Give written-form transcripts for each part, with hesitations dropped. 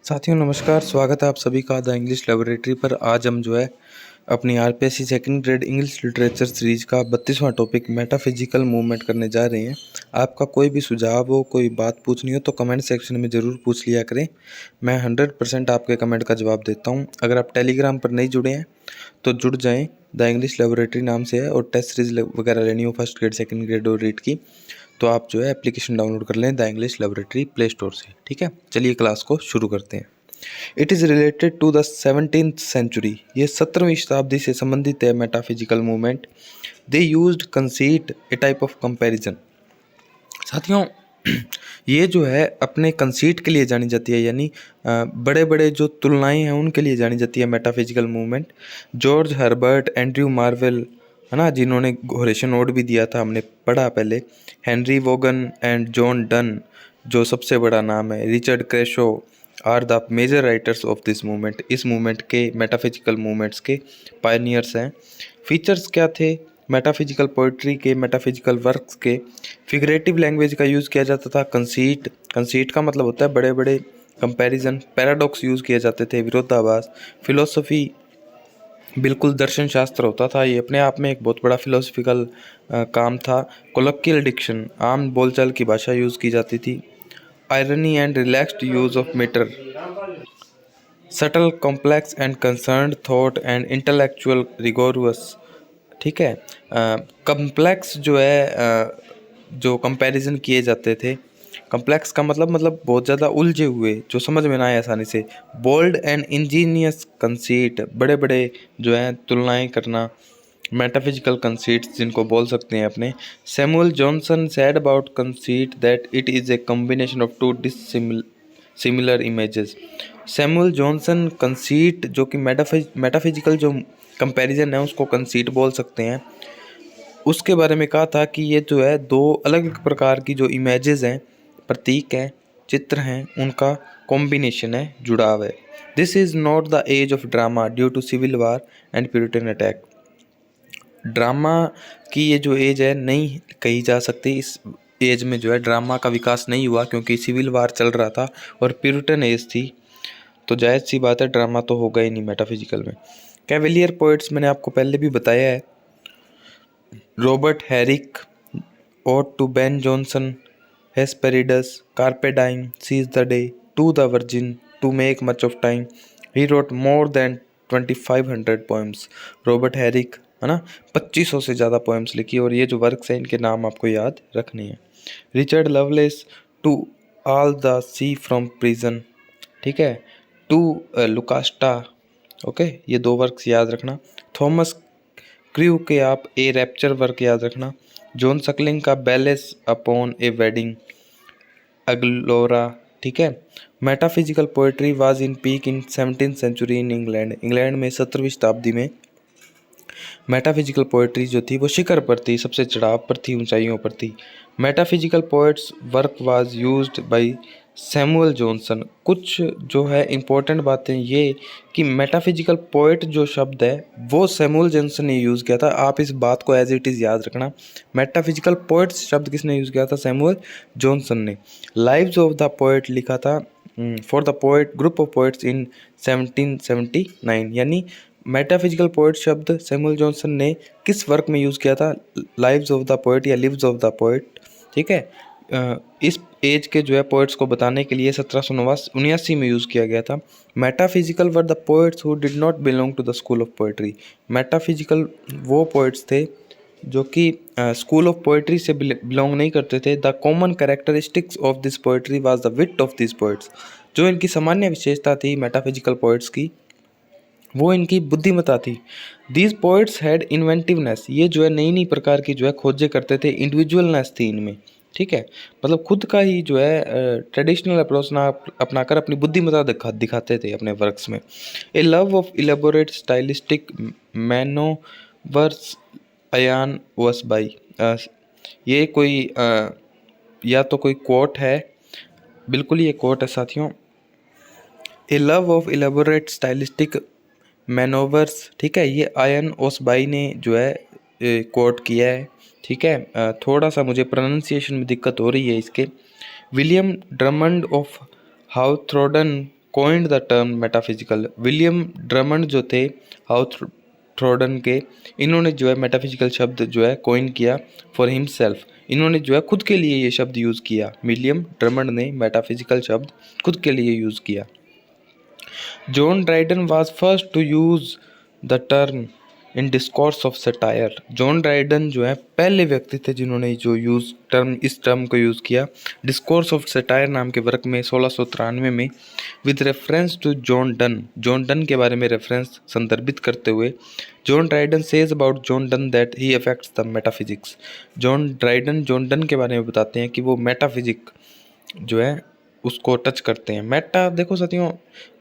साथियों नमस्कार, स्वागत है आप सभी का द इंग्लिश लेबोरेटरी पर। आज हम जो है अपनी RPSC second grade English literature series का 32वां टॉपिक मेटाफिजिकल मूवमेंट करने जा रहे हैं। आपका कोई भी सुझाव हो, कोई बात पूछनी हो तो कमेंट सेक्शन में ज़रूर पूछ लिया करें। मैं 100% आपके कमेंट का जवाब देता हूं। अगर आप टेलीग्राम पर नहीं जुड़े हैं तो जुड़ जाएं, द इंग्लिश लेबोरेटरी नाम से है। और टेस्ट सीरीज वगैरह लेनी हो फर्स्ट ग्रेड, सेकंड ग्रेड और रीड की तो आप जो है एप्लीकेशन डाउनलोड कर लें the English laboratory play store से। ठीक है, चलिए क्लास को शुरू करते हैं। It is related to the 17th century. ये 17वीं शताब्दी से संबंधित है metaphysical movement. They used conceit a type of comparison. साथियों ये जो है अपने कंसीट के लिए जानी जाती है, यानी बड़े बड़े जो तुलनाएं हैं उनके लिए जानी जाती है metaphysical movement. George Herbert, Andrew marvel, है ना, जिन्होंने होरेशन ओड भी दिया था, हमने पढ़ा पहले। Henry Vaughan and John Donne, जो सबसे बड़ा नाम है। Richard Crashaw are the major writers of this movement. इस मूवमेंट के, मेटाफिजिकल मूवमेंट्स के पायनियर्स हैं। फीचर्स क्या थे मेटाफिजिकल पोइट्री के, मेटाफिजिकल वर्क्स के? फिगरेटिव लैंग्वेज का यूज़ किया जाता था। कंसीट, कंसीट का मतलब होता है बड़े बड़े कंपैरिजन। पैराडॉक्स यूज़ किए जाते थे, विरोधाभास। फिलोसफी, बिल्कुल दर्शन शास्त्र होता था, ये अपने आप में एक बहुत बड़ा फिलोसफिकल काम था। कोलक्कियल डिक्शन, आम बोलचाल की भाषा यूज़ की जाती थी। Irony and relaxed use of matter. Subtle, complex and concerned thought and intellectual rigorous. ठीक है, कम्प्लेक्स जो है जो कंपैरिजन किए जाते थे। कम्प्लेक्स का मतलब बहुत ज़्यादा उलझे हुए, जो समझ में ना आए आसानी से। बोल्ड एंड इंजीनियस कंसीट, बड़े बड़े जो है तुलनाएं करना। मेटाफिजिकल कंसीट्स जिनको बोल सकते हैं अपने। Samuel Johnson said about conceit that it is a combination of two similar images. Samuel Johnson conceit, जो कि मेटाफिजिकल जो कंपैरिजन है उसको कंसीट बोल सकते हैं, उसके बारे में कहा था कि ये जो है दो अलग अलग प्रकार की जो इमेजेस हैं, प्रतीक हैं, चित्र हैं, उनका कॉम्बिनेशन है, जुड़ाव है। This is not the age of drama due to civil war and Puritan attack. Drama की ये जो एज है नहीं कही जा सकती। इस एज में जो है ड्रामा का विकास नहीं हुआ, क्योंकि सिविल वार चल रहा था और प्यूरिटन एज थी, तो जायज़ सी बात है ड्रामा तो होगा ही नहीं मेटाफिजिकल में। कैवेलियर पोइट्स मैंने आपको पहले भी बताया है। Robert Herrick, ode to Ben Jonson, Hesperides, carpe diem, seize the day, to the virgin, to make much of time. He wrote more than 2500 poems. Robert Herrick, है ना, 2500 से ज़्यादा पोएम्स लिखी, और ये जो वर्क्स हैं इनके नाम आपको याद रखने हैं। Richard Lovelace, to Althea from prison. ठीक है, टू लुकास्टा। ओके, ये दो वर्क्स याद रखना। थॉमस क्रू के आप ए रैप्चर वर्क याद रखना। जॉन सकलिंग का ballad upon a wedding, Aglaura. ठीक है, metaphysical poetry was in peak in 17th century in England. England में 17वीं शताब्दी में मेटाफिजिकल पोएट्री जो थी वो शिखर पर थी, सबसे चढ़ाव पर थी, ऊंचाइयों पर थी। Metaphysical poets work was used by Samuel Johnson. कुछ जो है इम्पोर्टेंट बातें ये कि मेटाफिजिकल पोएट जो शब्द है वो सैमुअल जॉनसन ने यूज़ किया था। आप इस बात को एज इट इज़ याद रखना। मेटाफिजिकल पोएट्स शब्द किसने यूज़ किया था? सैमुअल जॉनसन ने। लाइव्स ऑफ द पोएट लिखा था for the poet group of poets in 1779। यानी मेटाफिजिकल पोएट शब्द सैमुअल जॉनसन ने किस वर्क में यूज़ किया था? लाइव्स ऑफ द पोएट या लिव्स ऑफ द पोएट। ठीक है, इस एज के जो है पोएट्स को बताने के लिए 1779 में यूज़ किया गया था। Metaphysical were the poets who did not belong to the school of poetry. Metaphysical वो पोएट्स थे जो कि स्कूल ऑफ पोएट्री से बिलोंग नहीं करते थे। The common characteristics of this poetry was the wit of this poets. जो इनकी सामान्य विशेषता थी मेटाफिजिकल पोएट्स की, वो इनकी बुद्धिमत्ता थी। दीज पोइट्स हैड इन्वेंटिवनेस, ये जो है नई नई प्रकार की जो है खोजें करते थे। इंडिविजुअलनेस थी इनमें। ठीक है, मतलब खुद का ही जो है ट्रेडिशनल अप्रोच ना अपनाकर अपनी बुद्धिमत्ता दिखाते थे अपने वर्क्स में। A love of elaborate stylistic manoeuvres Ian was by. ये कोई या तो कोई कोट है, बिल्कुल ये कोट है साथियों। ए लव ऑफ इलेबोरेट स्टाइलिस्टिक मैनोवर्स। ठीक है, ये आयन ओसबाई ने जो है कोट किया है। ठीक है, थोड़ा सा मुझे प्रोनाउंसिएशन में दिक्कत हो रही है इसके। William Drummond of Hawthornden coined the term metaphysical. William Drummond जो थे हाउस थ्रोडन के, इन्होंने जो है मेटाफिजिकल शब्द जो है कोइन किया फॉर हिमसेल्फ। इन्होंने जो है खुद के लिए ये शब्द यूज़ किया। विलियम ड्रमंड ने मेटाफिजिकल शब्द खुद के लिए यूज़ किया। John Dryden was first to use the term in discourse of satire. John Dryden जो है पहले व्यक्ति थे जिन्होंने जो इस टर्म को यूज़ किया डिस्कोर्स ऑफ सटायर नाम के वर्क में 1693 में, with reference to John Donne के बारे में रेफरेंस संदर्भित करते हुए। John Donne says about John Donne that he affects the metaphysics. John Donne के बारे में बताते हैं कि वो मेटाफिजिक जो है उसको टच करते हैं। मेटा देखो साथियों,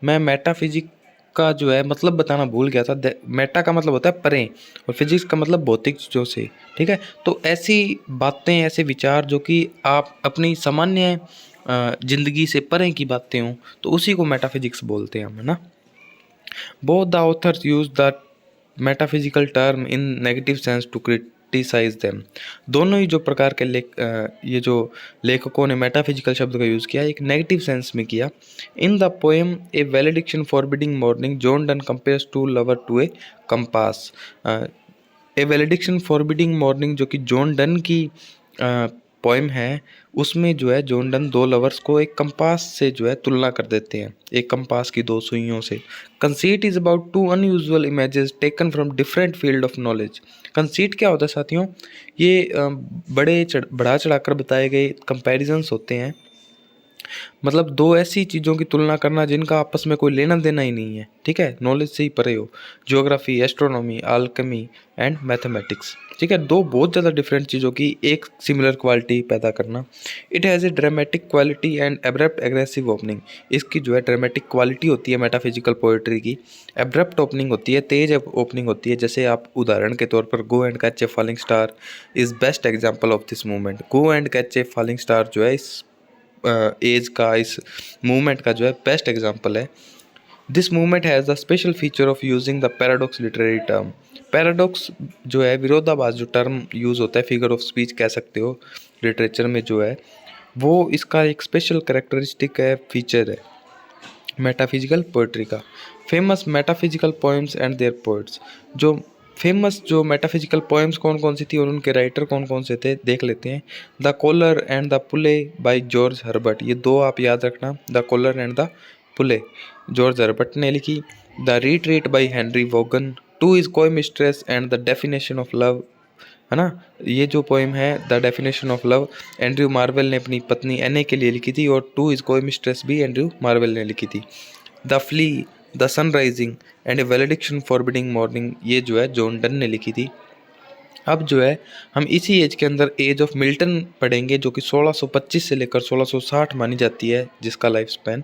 मैं मेटाफिजिक का जो है मतलब बताना भूल गया था। मेटा का मतलब होता है परे और फिजिक्स का मतलब भौतिक चीज़ों से, ठीक है। तो ऐसी बातें, ऐसे विचार जो कि आप अपनी सामान्य जिंदगी से परे की बातें हों, तो उसी को मेटाफिजिक्स बोलते हैं हम, है ना। Both the authors use the metaphysical term in negative sense to criticise them. दोनों ही जो प्रकार के ये जो लेखकों ने मेटाफिजिकल शब्द का यूज़ किया एक नेगेटिव सेंस में किया। In the poem a valediction forbidding mourning John Donne compares to lover to a compass. A valediction forbidding mourning जो कि जॉन डन की पोएम है, उसमें जो है जॉन डन दो लवर्स को एक कंपास से जो है तुलना कर देते हैं, एक कंपास की दो सुइयों से। Conceit is about two unusual images taken from different field of knowledge. Conceit क्या होता है साथियों? ये बढ़ा चढ़ाकर बताए गए कंपैरिजंस होते हैं, मतलब दो ऐसी चीज़ों की तुलना करना जिनका आपस में कोई लेना देना ही नहीं है, ठीक है, नॉलेज से ही परे हो। Geography, astronomy, Alchemy and mathematics, ठीक है, दो बहुत ज़्यादा डिफरेंट चीज़ों की एक सिमिलर क्वालिटी पैदा करना। It has a dramatic quality and abrupt aggressive opening. इसकी जो है ड्रामेटिक क्वालिटी होती है मेटाफिजिकल पोएट्री की, एब्रप्ट ओपनिंग होती है, तेज ओपनिंग होती है। जैसे आप उदाहरण के तौर पर go and catch a falling star is best example of this movement. Go and catch a falling star जो है इस एज का, इस मूवमेंट का जो है बेस्ट एग्जाम्पल है। This movement has the special feature of using the paradox literary term. Paradox जो है विरोधाभास जो टर्म यूज़ होता है, फिगर ऑफ स्पीच कह सकते हो लिटरेचर में, जो है वो इसका एक स्पेशल कैरेक्टरिस्टिक है, फीचर है मेटाफिजिकल पोएट्री का। Famous metaphysical poems and their poets. जो फेमस जो मेटाफिजिकल पोएम्स कौन कौन सी थी और उनके राइटर कौन कौन से थे देख लेते हैं। The collar and the pulley by George Herbert, ये दो आप याद रखना, the collar and the pulley George Herbert ने लिखी। The retreat by Henry Vaughan, to his coy mistress and the definition of love, है ना। ये जो पोएम है the definition of love Andrew Marvell ने अपनी पत्नी एने के लिए लिखी थी, और टू इज कोई मिस्ट्रेस भी एंड्रयू मार्वेल ने लिखी थी। The flea, the sun rising and a valediction forbidding mourning, ये जो है जॉन डन ने लिखी थी। अब जो है हम इसी एज के अंदर एज ऑफ मिल्टन पढ़ेंगे, जो कि 1625 से लेकर 1660 मानी जाती है, जिसका life span.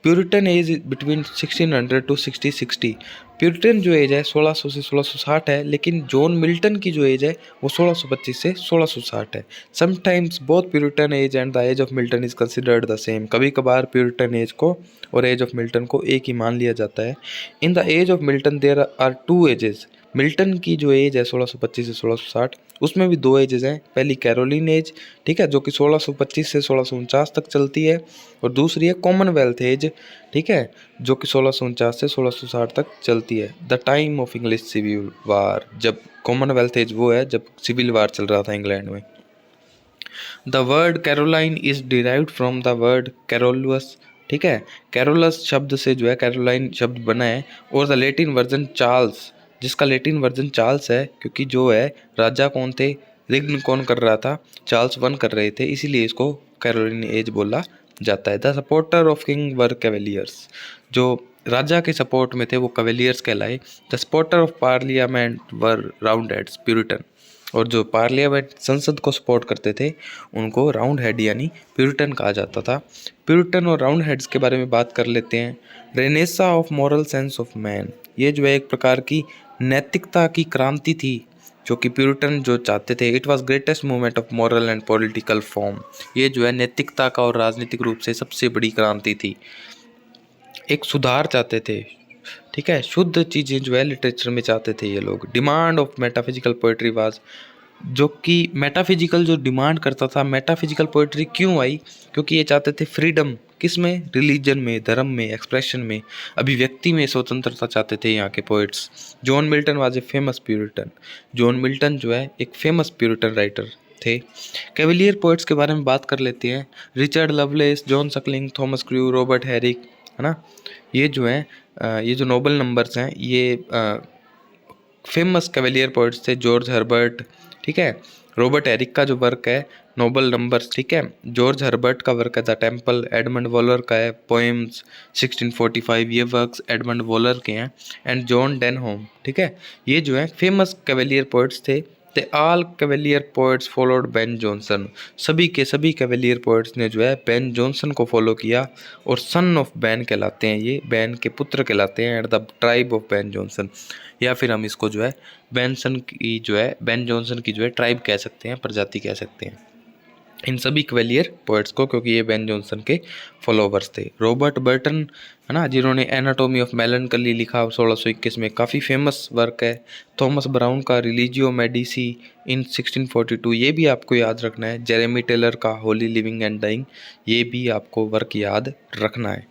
Puritan age between 1600 to 1660। Puritan जो एज है 1600 से 1660 है, लेकिन जॉन मिल्टन की जो एज है वो 1625 से 1660 है। Sometimes both Puritan age and the age of Milton is considered the same. कभी कभार प्यूरिटन एज को और एज ऑफ मिल्टन को एक ही मान लिया जाता है। In the age of Milton there are two ages. Milton की जो एज है 1625 से 1660, उसमें भी दो एजेस हैं। पहली कैरोलिन एज, ठीक है, जो कि 1625 से 1649 तक चलती है, और दूसरी है कॉमनवेल्थ एज, ठीक है, जो कि 1649 से 1660 तक चलती है। The time of English civil war, जब कॉमनवेल्थ एज वो है जब सिविल वार चल रहा था इंग्लैंड में। The word Caroline is derived from the word Carolus, ठीक है, कैरोलस शब्द से जो है कैरोलाइन शब्द बना है। और द लैटिन वर्जन चार्ल्स, जिसका लैटिन वर्जन चार्ल्स है, क्योंकि जो है राजा कौन थे, रिग्न कौन कर रहा था, चार्ल्स वन कर रहे थे, इसीलिए इसको कैरोलिन एज बोला जाता है। The supporter of king were Cavaliers, जो राजा के सपोर्ट में थे वो कैवेलियर्स कहलाए। The supporter of parliament were round heads Puritan, और जो पार्लियामेंट संसद को सपोर्ट करते थे उनको राउंड हेड यानी प्यूरिटन कहा जाता था। प्यूरिटन और राउंड हेड्स के बारे में बात कर लेते हैं। Renaissance of moral sense of man, ये जो है एक प्रकार की नैतिकता की क्रांति थी जो कि प्यूरिटन जो चाहते थे। It was greatest movement of moral and political form, ये जो है नैतिकता का और राजनीतिक रूप से सबसे बड़ी क्रांति थी। एक सुधार चाहते थे, ठीक है, शुद्ध चीज़ें जो है लिटरेचर में चाहते थे ये लोग। Demand of metaphysical poetry was, जो कि मेटाफिजिकल जो डिमांड करता था, मेटाफिजिकल पोएट्री क्यों आई, क्योंकि ये चाहते थे फ्रीडम, किस में? रिलीजन में, धर्म में, एक्सप्रेशन में, अभिव्यक्ति में स्वतंत्रता चाहते थे यहाँ के poets. John Milton was a famous Puritan. John Milton जो है एक फेमस प्यूरिटन राइटर थे। कैवलियर पोइट्स के बारे में बात कर लेते हैं। Richard loveless, John Suckling, Thomas crew, Robert Herrick, है ना, ये जो है ये जो नोबल नंबर्स हैं ये फेमस कैवलियर पोइट्स थे। जॉर्ज हर्बर्ट, ठीक है, रॉबर्ट हैरिक का जो वर्क है नोबल नंबर्स, ठीक है, जॉर्ज हर्बर्ट का वर्क है द टेम्पल, एडमंड वॉलर का है पोएम्स 1645, ये वर्क्स एडमंड वॉलर के हैं। एंड जॉन डेनहोम, ठीक है, ये जो है फेमस कैवलियर पोइट्स थे। The all Cavalier poets followed Ben Jonson, सभी के सभी कैवलियर पोइट्स ने जो है बेन जॉनसन को फॉलो किया और सन ऑफ बेन कहलाते हैं, ये बेन के पुत्र कहलाते हैं, and the tribe of Ben Johnson, या फिर हम इसको जो है बेन जॉनसन की जो है ट्राइब कह सकते हैं, प्रजाति कह सकते हैं इन सभी कैवलियर पोएट्स को, क्योंकि ये बेन जॉनसन के फॉलोवर्स थे। रॉबर्ट बर्टन, है ना, जिन्होंने एनाटॉमी ऑफ मेलनकली लिखा 1621 में, काफ़ी फेमस वर्क है। थॉमस ब्राउन का रिलीजियो मेडिसी इन 1642, ये भी आपको याद रखना है। जेरेमी टेलर का होली लिविंग एंड डाइंग, ये भी आपको वर्क याद रखना है।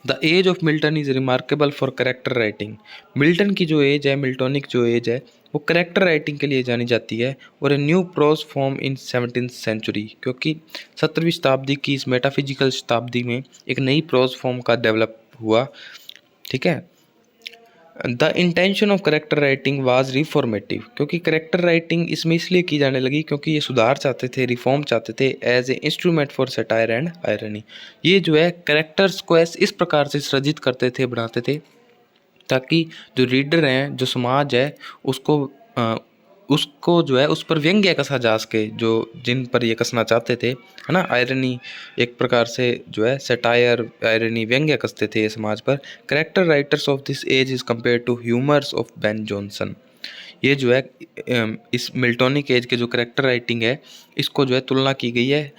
The age of Milton is remarkable for character writing. Milton की जो एज है, मिल्टोनिक जो एज है, वो करेक्टर राइटिंग के लिए जानी जाती है। और a new prose form in 17th century, क्योंकि 17वीं शताब्दी की इस मेटाफिजिकल शताब्दी में एक नई प्रोज फॉर्म का डेवलप हुआ, ठीक है। The intention of character writing was reformative, क्योंकि करेक्टर राइटिंग इसमें इसलिए की जाने लगी क्योंकि ये सुधार चाहते थे, रिफॉर्म चाहते थे as a instrument for satire and irony. ये जो है करेक्टर्स को इस प्रकार से सृजित करते थे, बनाते थे, ताकि जो रीडर हैं, जो समाज है, उसको जो है उस पर व्यंग्य कसा जा सके, जो जिन पर ये कसना चाहते थे, है ना। आयरनी एक प्रकार से जो है सटायर, आयरनी, व्यंग्य कसते थे ये समाज पर। Character writers of this age is compare to humours of Ben Jonson. ये जो है इस मिल्टोनिक एज के जो करेक्टर राइटिंग है, इसको जो है तुलना की गई है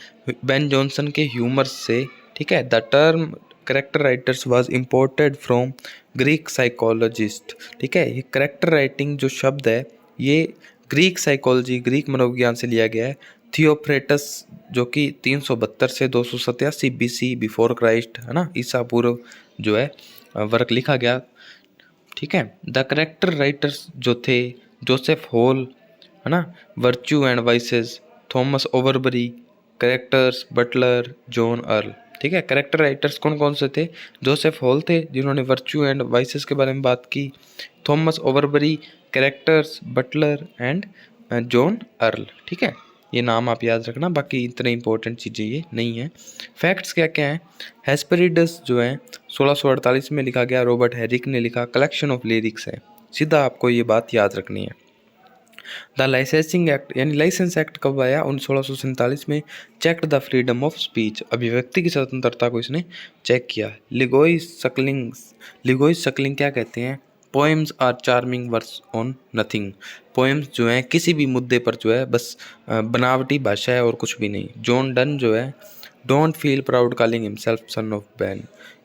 बेन जॉनसन के ह्यूमर्स से, ठीक है। The term character writers was imported from Greek psychologist, ठीक है। ये करेक्टर राइटिंग जो शब्द है ये ग्रीक साइकोलॉजी, ग्रीक मनोविज्ञान से लिया गया है। थियोफ्रेटस, जो कि 372 से 287 BC बिफोर क्राइस्ट, है ना, ईसा पूर्व जो है वर्क लिखा गया, ठीक है। द करेक्टर राइटर्स जो थे जोसेफ हॉल, है ना, virtue and vices, Thomas Overbury, characters Butler, John Earle, ठीक है। करेक्टर राइटर्स कौन कौन से थे? जोसेफ हॉल थे, जिन्होंने वर्च्यू एंड वाइसेस के बारे में बात की। Thomas Overbury, characters Butler and John Earle, ठीक है। ये नाम आप याद रखना, बाकी इतने इंपॉर्टेंट चीज़ें ये नहीं है। फैक्ट्स क्या क्या हैं? हेस्पेरिडस जो है 1648 में लिखा गया, रॉबर्ट हैरिक ने लिखा, कलेक्शन ऑफ लिरिक्स है। सीधा आपको ये बात याद रखनी है। द लाइसेंसिंग एक्ट, यानी लाइसेंस एक्ट कब आया? 1647 में। Checked the freedom of speech, अभिव्यक्ति की स्वतंत्रता को इसने चेक किया। लिगोइस सकलिंग क्या कहते हैं? Poems are charming words on nothing. Poems जो हैं किसी भी मुद्दे पर जो है बस बनावटी भाषा है और कुछ भी नहीं। जॉन डन जो है, don't feel proud calling himself son of ban,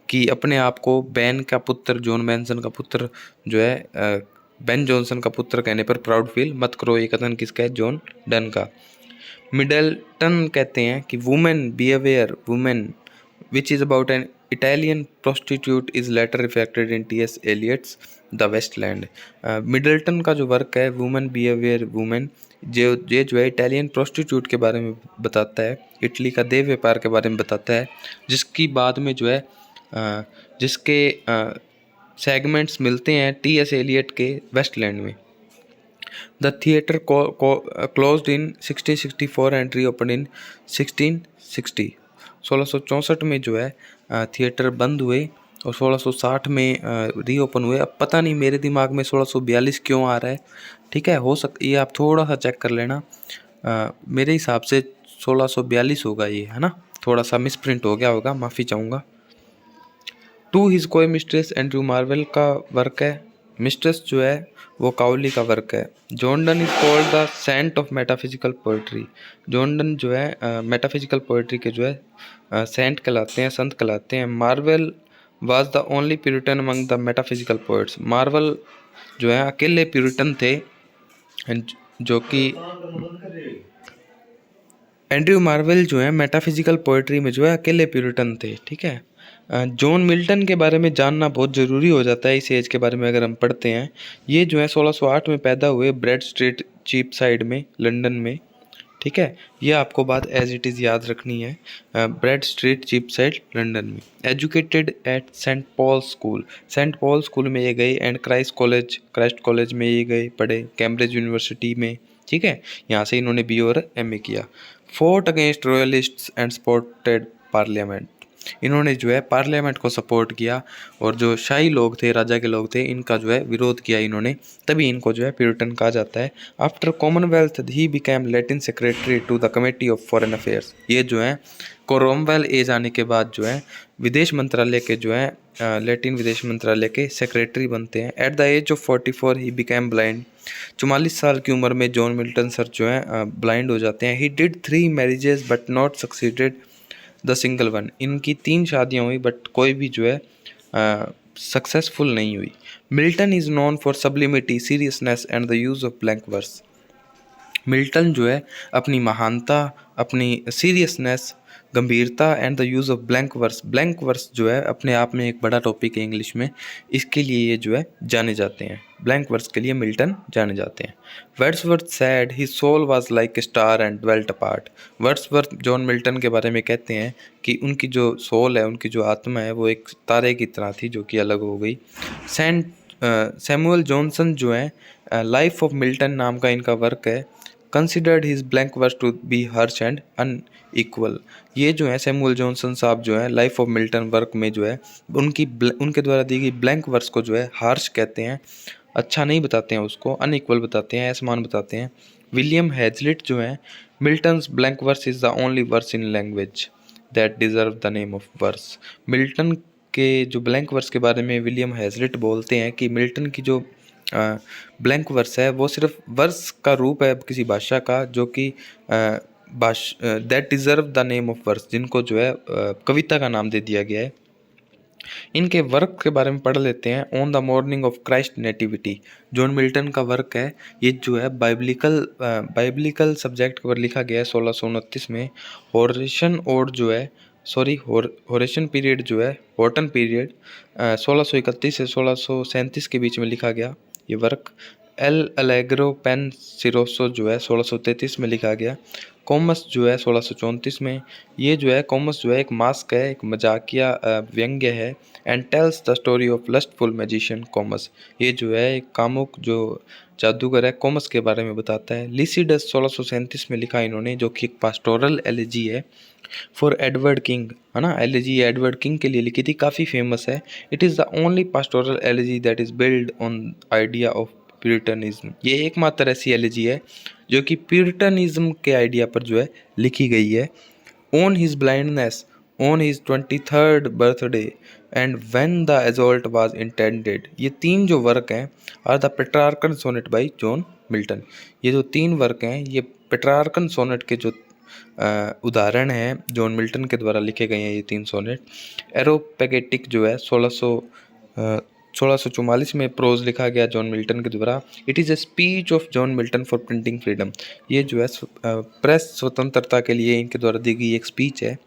कि अपने आप को बैन का पुत्र, जॉन बेंसन का पुत्र जो है, बेन जॉनसन का पुत्र कहने पर प्राउड फील मत करो। ये कथन किसका है? जॉन डन का। मिडलटन कहते हैं कि women beware, women which is about an Italian prostitute is later reflected in T.S. Eliot's the Waste Land. Middleton का जो वर्क है वुमेन बी अवेयर वुमेन, जो है इटालियन प्रोस्टिट्यूट के बारे में बताता है, इटली का देह व्यापार के बारे में बताता है, जिसकी बाद में जो है जिसके सेगमेंट्स मिलते हैं T.S. एलियट के वेस्टलैंड में। The theatre closed in 1664 and reopen in 1660। 1664 में जो है थिएटर बंद हुए और 1660 में रीओपन हुए। अब पता नहीं मेरे दिमाग में 1642 क्यों आ रहा है, ठीक है, हो सकता ये आप थोड़ा सा चेक कर लेना। मेरे हिसाब से 1642 होगा ये, है ना, थोड़ा सा मिसप्रिंट हो गया होगा, माफ़ी चाहूँगा। To his coy mistress Andrew Marvell का वर्क है। मिस्ट्रेस जो है वो काउली का वर्क है। John Donne is called the saint of metaphysical poetry. John Donne जो है मेटाफिजिकल पोइट्री के जो है सेंट कहलाते हैं, संत कहलाते हैं। Marvel was the only Puritan among the metaphysical poets. Marvel जो है अकेले प्यूरिटन थे जो कि एंड्रयू मार्वेल जो है मेटाफिजिकल पोएट्री में जो है अकेले प्यूरिटन थे, ठीक है। जॉन मिल्टन के बारे में जानना बहुत ज़रूरी हो जाता है इस एज के बारे में अगर हम पढ़ते हैं। ये जो है 1608 में पैदा हुए ब्रैड स्ट्रीट चीपसाइड में, लंदन में, ठीक है। ये आपको बात एज इट इज़ याद रखनी है। ब्रैड स्ट्रीट चीपसाइड, लंदन में। Educated at Saint Paul school में ये गए एंड क्राइस्ट कॉलेज में ये गए पढ़े, कैम्ब्रिज यूनिवर्सिटी में, ठीक है। यहाँ से इन्होंने बी और एमए किया। Fought against royalists and supported parliament, इन्होंने जो है पार्लियामेंट को सपोर्ट किया और जो शाही लोग थे, राजा के लोग थे, इनका जो है विरोध किया इन्होंने, तभी इनको जो है प्यूरिटन कहा जाता है। After commonwealth he became Latin secretary to the committee of foreign affairs, ये जो है कॉमनवेल्थ एज आने के बाद जो है विदेश मंत्रालय के जो है लैटिन विदेश मंत्रालय के सेक्रेटरी बनते हैं। At the age of 44 he became blind, 44 साल की उम्र में जॉन मिल्टन सर जो है ब्लाइंड हो जाते हैं। He did 3 marriages but not succeeded the single one, इनकी 3 शादियाँ हुई बट कोई भी जो है सक्सेसफुल नहीं हुई। Milton is known for sublimity, seriousness and the use of blank verse, Milton जो है अपनी महानता, अपनी सीरियसनेस, गंभीरता and the use of blank verse जो है अपने आप में एक बड़ा टॉपिक है इंग्लिश में, इसके लिए ये जो है जाने जाते हैं, ब्लैंक वर्स के लिए मिल्टन जाने जाते हैं। Wordsworth said his soul was like a star and dwelt apart, Wordsworth John Milton के बारे में कहते हैं कि उनकी जो सोल है, उनकी जो आत्मा है, वो एक तारे की तरह थी जो कि अलग हो गई। सैमुअल जॉनसन जो है लाइफ ऑफ मिल्टन नाम का इनका वर्क है, considered his blank verse to be harsh and unequal, ये जो है सैमुअल जॉनसन साहब जो है लाइफ ऑफ मिल्टन वर्क में जो है उनके द्वारा दी गई ब्लैंक वर्स को जो है हार्श कहते हैं, अच्छा नहीं बताते हैं उसको, अनइक्वल बताते हैं, असमान बताते हैं। विलियम हैजलिट जो है Milton's blank verse is the only verse in language that deserve the name of verse, Milton के जो ब्लैंक वर्स के बारे में विलियम हैजलिट बोलते हैं कि मिल्टन की जो ब्लैंक वर्स है वो सिर्फ वर्स का रूप है किसी भाषा का, जो कि that deserve the name of verse, जिनको जो है कविता का नाम दे दिया गया है। इनके वर्क के बारे में पढ़ लेते हैं। On the morning of Christ nativity, John Milton का वर्क है, ये जो है बाइबलिकल सब्जेक्ट पर लिखा गया है 1629 में। होरेशन पीरियड जो है, हॉर्टन पीरियड 1631 से 1637 के बीच में लिखा गया ये वर्क। एल अलेग्रो पेन सिरोसो जो है 1633 में लिखा गया। कॉमस जो है 1634 में, ये जो है कॉमस जो है एक मास्क है, एक मजाकिया व्यंग्य है। And tells the story of lustful magician commas, ये जो है एक कामुक जो जादूगर है कॉमस के बारे में बताता है। लिसिडस 1637 में लिखा इन्होंने, जो कि एक पास्टोरल एलिजी है फॉर एडवर्ड किंग, है ना, एलिजी एडवर्ड किंग के लिए लिखी थी, काफ़ी फेमस है। It is the only pastoral elegy that is build on idea of puritanism, ये एकमात्र ऐसी एलिजी है जो कि प्यूरिटनिज्म के आइडिया पर जो है लिखी गई है। On his blindness, on his 23rd birthday and when the assault was intended, ये 3 जो वर्क हैं are the Petrarchan sonnet by John Milton, ये जो 3 वर्क हैं ये पेट्रार्कन सोनेट के जो उदाहरण हैं जॉन मिल्टन के द्वारा लिखे गए हैं ये 3 सोनेट। एरोपेगेटिक जो है 1644 में प्रोज लिखा गया जॉन मिल्टन के द्वारा। It is a speech of John Milton for printing freedom, ये जो है प्रेस स्वतंत्रता के लिए इनके द्वारा दी गई एक स्पीच है।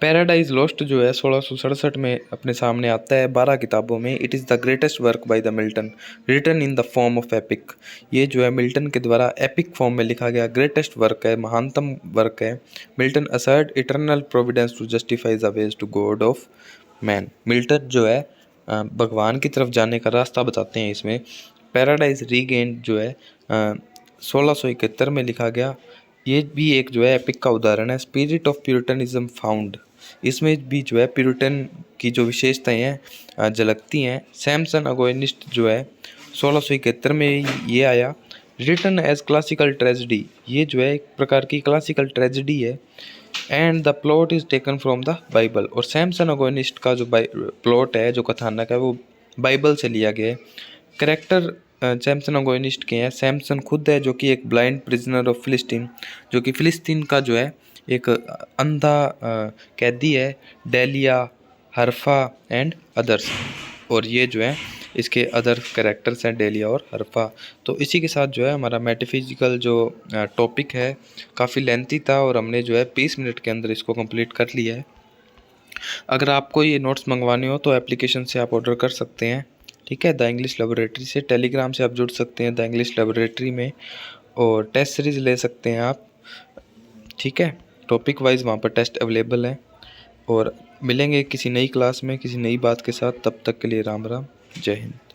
पैराडाइज लॉस्ट जो है 1667 में अपने सामने आता है 12 किताबों में। It is the greatest work by the Milton written in the form of epic, ये जो है मिल्टन के द्वारा एपिक फॉर्म में लिखा गया ग्रेटेस्ट वर्क है, महानतम वर्क है। Milton assert eternal providence to justify the ways to God of man, Milton जो है भगवान की तरफ जाने का रास्ता बताते हैं इसमें। पैराडाइज रीगेन्ड जो है 1671 में लिखा गया, ये भी एक जो है एपिक का उदाहरण है। स्पिरिट ऑफ प्यूरिटनिज्म फाउंड, इसमें भी जो है प्यूरिटन की जो विशेषताएं हैं झलकती हैं। सैमसन अगोनिस्ट जो है 1671 में ये आया। रिटन एज क्लासिकल ट्रेजेडी, ये जो है एक प्रकार की क्लासिकल ट्रेजेडी है। And the plot is taken from the Bible, और सैमसन अगोनिस्ट का जो प्लॉट है, जो कथानक है, वो बाइबल से लिया गया है। करेक्टर सैमसन अगोनिस्ट के हैं। सैमसन खुद है जो कि एक ब्लाइंड प्रिजनर ऑफ फिलिस्तीन, जो कि फिलिस्तीन का जो है एक अंधा कैदी है। डेलिया, हरफा एंड अदर्स, और ये जो है इसके अदर कैरेक्टर्स हैं डेलिया और हरफा। तो इसी के साथ जो है हमारा मेटाफिजिकल जो टॉपिक है काफ़ी लेंथी था और हमने जो है 20 मिनट के अंदर इसको कंप्लीट कर लिया है। अगर आपको ये नोट्स मंगवाने हो तो एप्लीकेशन से आप ऑर्डर कर सकते हैं, ठीक है, द इंग्लिश लेबोरेटरी से। टेलीग्राम से आप जुड़ सकते हैं द इंग्लिश लेबोरेटरी में, और टेस्ट सीरीज़ ले सकते हैं आप, ठीक है। टॉपिक वाइज वहाँ पर टेस्ट अवेलेबल हैं। और मिलेंगे किसी नई क्लास में किसी नई बात के साथ, तब तक के लिए राम राम, जय हिंद।